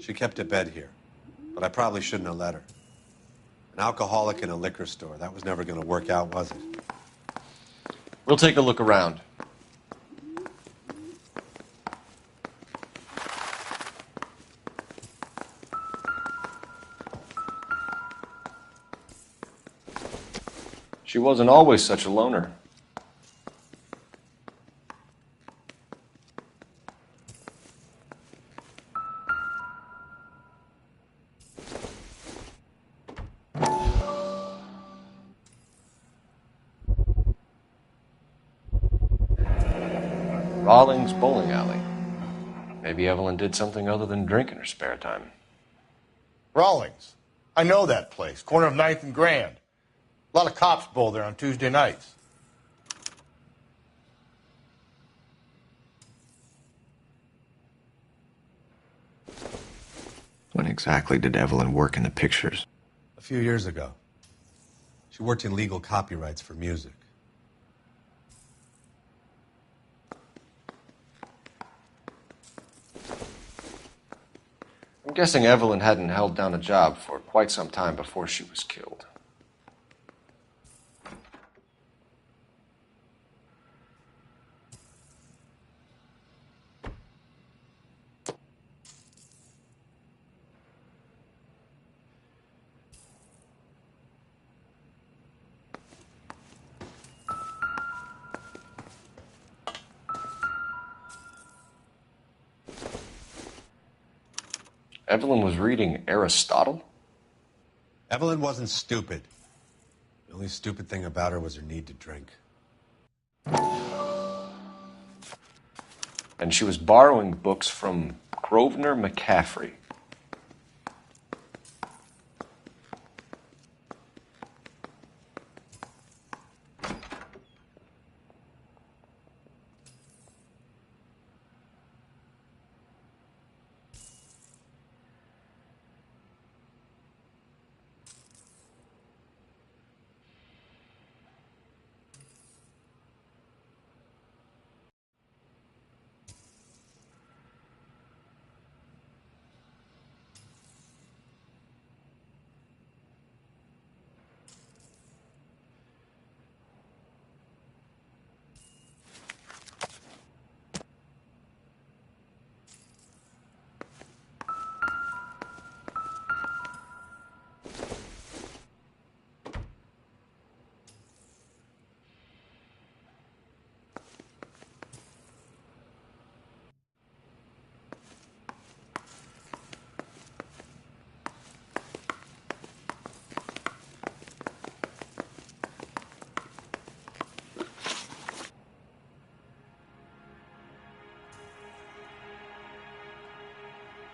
She kept a bed here, but I probably shouldn't have let her. An alcoholic in a liquor store. That was never going to work out, was it? We'll take a look around. She wasn't always such a loner. Rawlings Bowling Alley. Maybe Evelyn did something other than drink in her spare time. Rawlings. I know that place. Corner of 9th and Grand. A lot of cops bowl there on Tuesday nights. When exactly did Evelyn work in the pictures? A few years ago. She worked in legal copyrights for music. I'm guessing Evelyn hadn't held down a job for quite some time before she was killed. Evelyn was reading Aristotle? Evelyn wasn't stupid. The only stupid thing about her was her need to drink. And she was borrowing books from Grosvenor McCaffrey.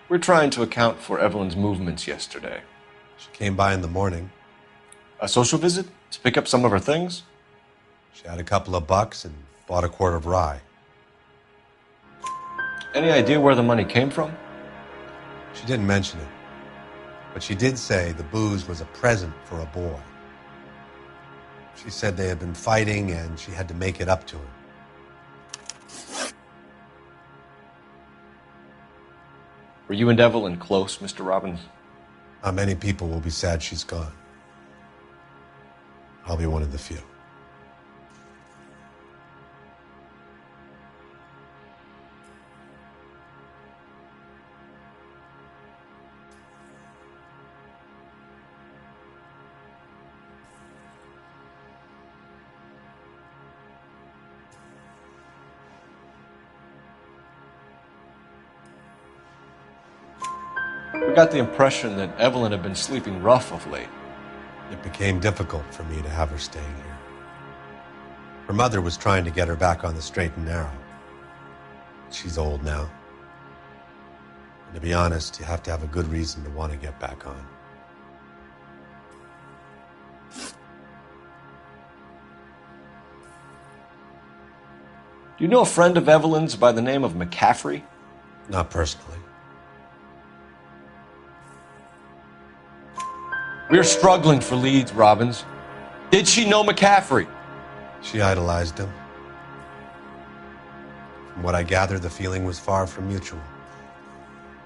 We're trying to account for Evelyn's movements yesterday. She came by in the morning. A social visit? To pick up some of her things? She had a couple of bucks and bought a quart of rye. Any idea where the money came from? She didn't mention it, but she did say the booze was a present for a boy. She said they had been fighting and she had to make it up to him. Were you and Evelyn close, Mr. Robbins? Not many people will be sad she's gone. I'll be one of the few. We got the impression that Evelyn had been sleeping rough of late. It became difficult for me to have her staying here. Her mother was trying to get her back on the straight and narrow. She's old now. And to be honest, you have to have a good reason to want to get back on. Do you know a friend of Evelyn's by the name of McCaffrey? Not personally. We're struggling for leads, Robbins. Did she know McCaffrey? She idolized him. From what I gather, the feeling was far from mutual.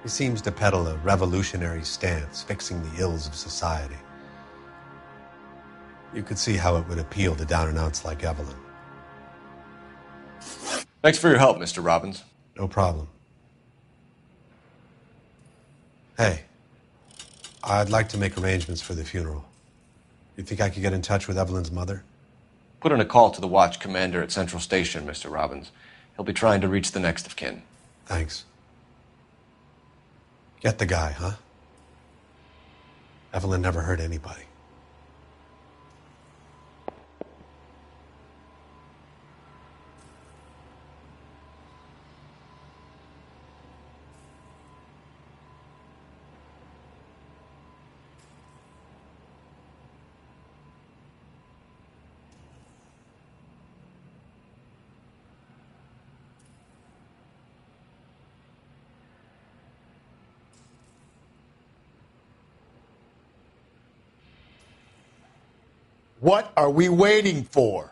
He seems to peddle a revolutionary stance, fixing the ills of society. You could see how it would appeal to down-and-outs like Evelyn. Thanks for your help, Mr. Robbins. No problem. Hey, I'd like to make arrangements for the funeral. You think I could get in touch with Evelyn's mother? Put in a call to the watch commander at Central Station, Mr. Robbins. He'll be trying to reach the next of kin. Thanks. Get the guy, huh? Evelyn never hurt anybody. What are we waiting for?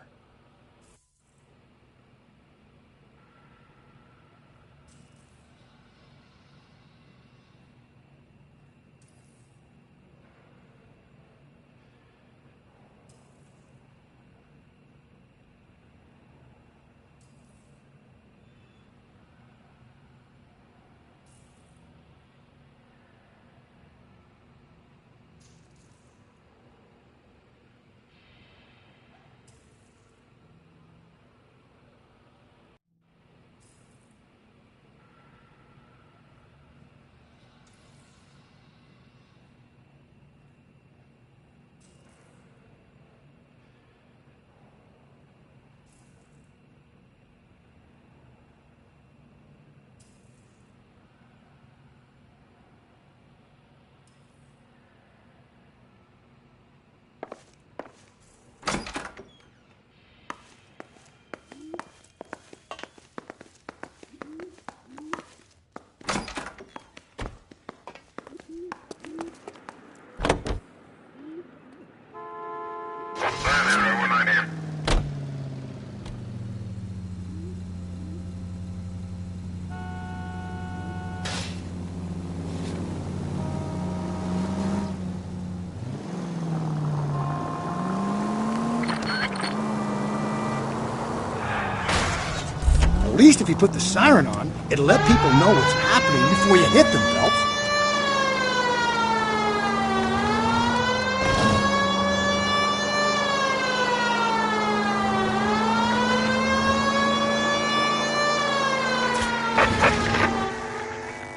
At least if you put the siren on, it'll let people know what's happening before you hit them, Phelps.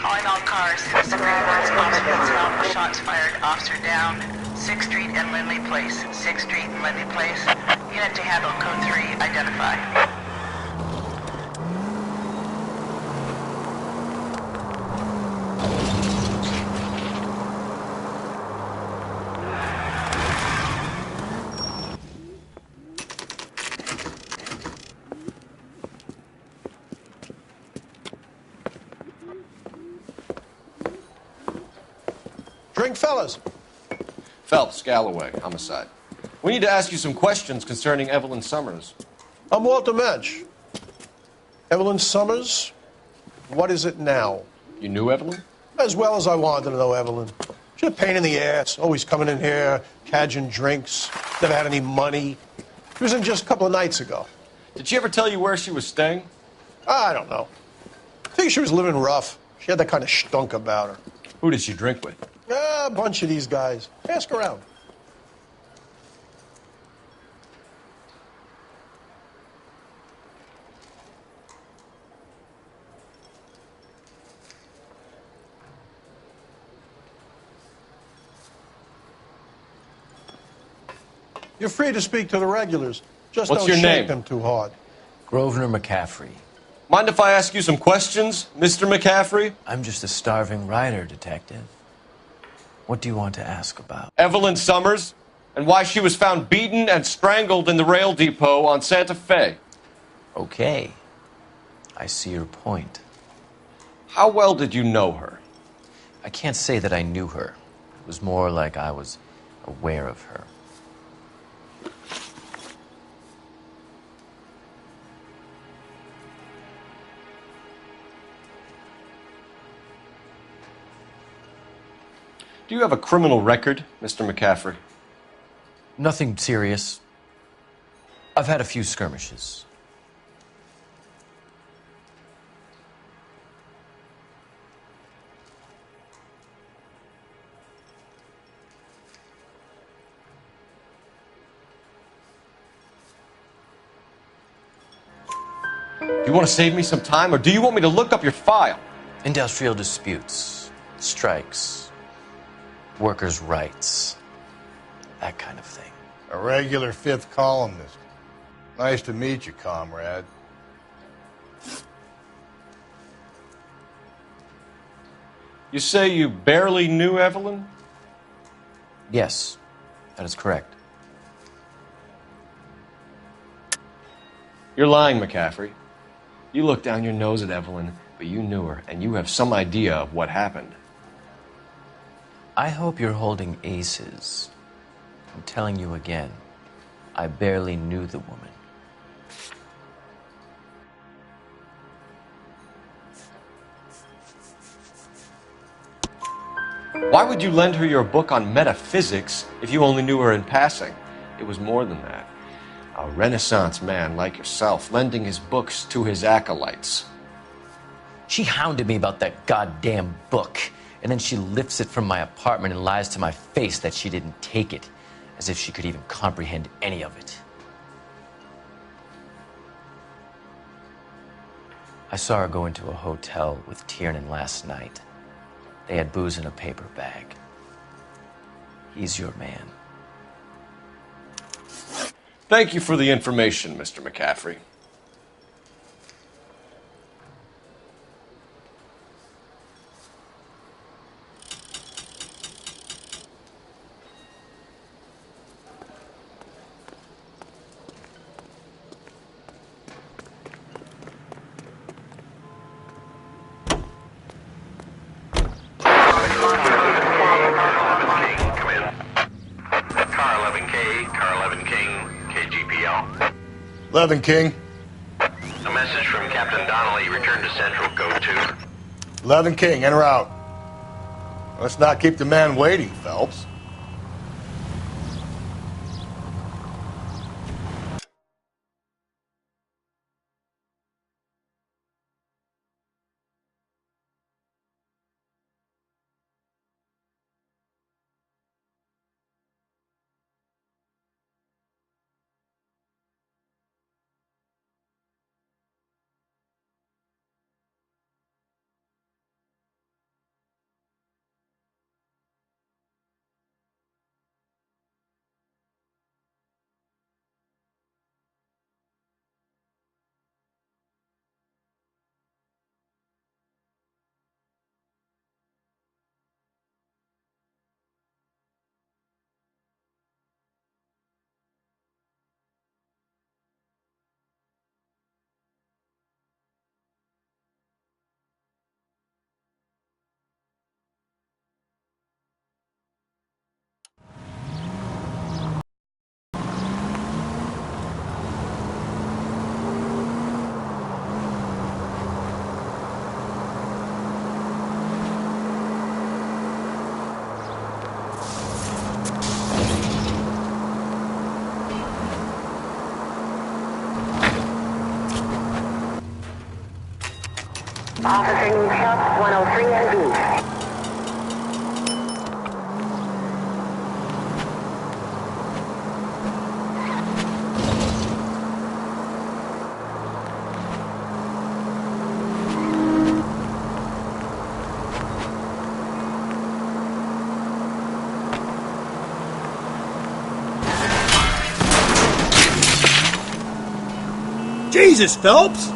Calling all cars. Civilians, officers, shots fired, officer down. 6th Street and Lindley Place. 6th Street and Lindley Place. Unit to handle code 3, identify. Drink, fellas. Phelps, Galloway, homicide. We need to ask you some questions concerning Evelyn Summers. I'm Walter Mensch. Evelyn Summers, what is it now? You knew Evelyn? As well as I wanted to know Evelyn. She's a pain in the ass, always coming in here, cadging drinks, never had any money. She was in just a couple of nights ago. Did she ever tell you where she was staying? I don't know. I think she was living rough. She had that kind of stunk about her. Who did she drink with? A bunch of these guys. Ask around. You're free to speak to the regulars. Just What's don't your shake name? them too hard. Grosvenor McCaffrey. Mind if I ask you some questions, Mr. McCaffrey? I'm just a starving writer, Detective. What do you want to ask about? Evelyn Summers, and why she was found beaten and strangled in the rail depot on Santa Fe. Okay. I see your point. How well did you know her? I can't say that I knew her. It was more like I was aware of her. Do you have a criminal record, Mr. McCaffrey? Nothing serious. I've had a few skirmishes. Do you want to save me some time, or do you want me to look up your file? Industrial disputes, strikes, workers' rights, that kind of thing. A regular fifth columnist. Nice to meet you, comrade. You say you barely knew Evelyn? Yes, that is correct. You're lying, McCaffrey. You looked down your nose at Evelyn, but you knew her, and you have some idea of what happened. I hope you're holding aces. I'm telling you again, I barely knew the woman. Why would you lend her your book on metaphysics if you only knew her in passing? It was more than that. A Renaissance man like yourself, lending his books to his acolytes. She hounded me about that goddamn book, and then she lifts it from my apartment and lies to my face that she didn't take it, as if she could even comprehend any of it. I saw her go into a hotel with Tiernan last night. They had booze in a paper bag. He's your man. Thank you for the information, Mr. McCaffrey. Levin King. A message from Captain Donnelly. Return to Central. Go to. Levin King, in or out? Let's not keep the man waiting, Phelps. Officer needs help, 103 and B. Jesus, Phelps!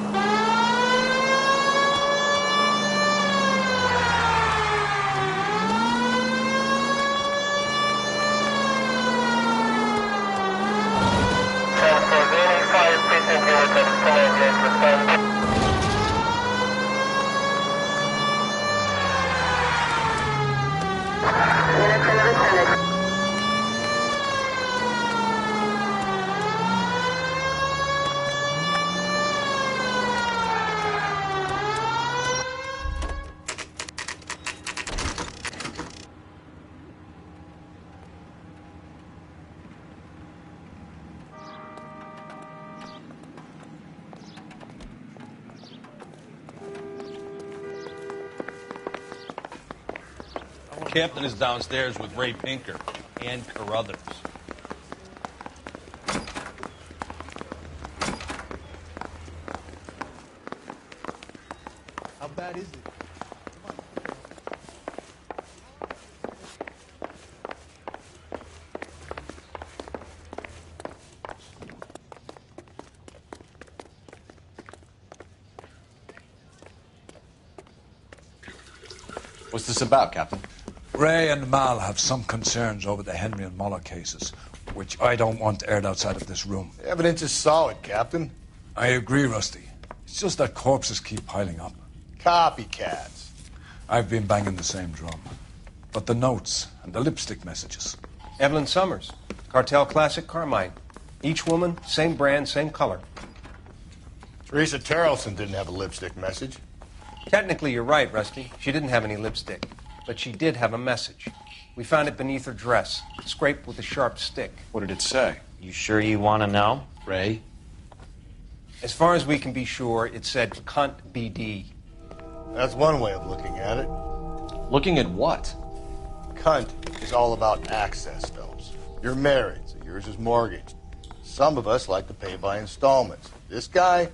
Captain is downstairs with Ray Pinker and Carruthers. How bad is it? What's this about, Captain? Ray and Mal have some concerns over the Henry and Muller cases, which I don't want aired outside of this room. The evidence is solid, Captain. I agree, Rusty. It's just that corpses keep piling up. Copycats. I've been banging the same drum. But the notes and the lipstick messages. Evelyn Summers, Cartel Classic Carmine. Each woman, same brand, same color. Teresa Terrelson didn't have a lipstick message. Technically, you're right, Rusty. She didn't have any lipstick. But she did have a message. We found it beneath her dress, scraped with a sharp stick. What did it say? You sure you want to know? Ray? As far as we can be sure, it said cunt BD. That's one way of looking at it. Looking at what? Cunt is all about access, Phelps. You're married, so yours is mortgaged. Some of us like to pay by installments. This guy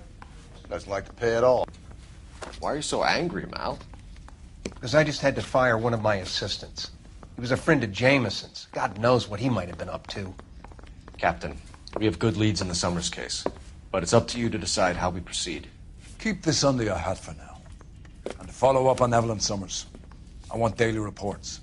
doesn't like to pay at all. Why are you so angry, Mal? Because I just had to fire one of my assistants. He was a friend of Jameson's. God knows what he might have been up to. Captain, we have good leads in the Summers case, but it's up to you to decide how we proceed. Keep this under your hat for now. And follow up on Evelyn Summers. I want daily reports.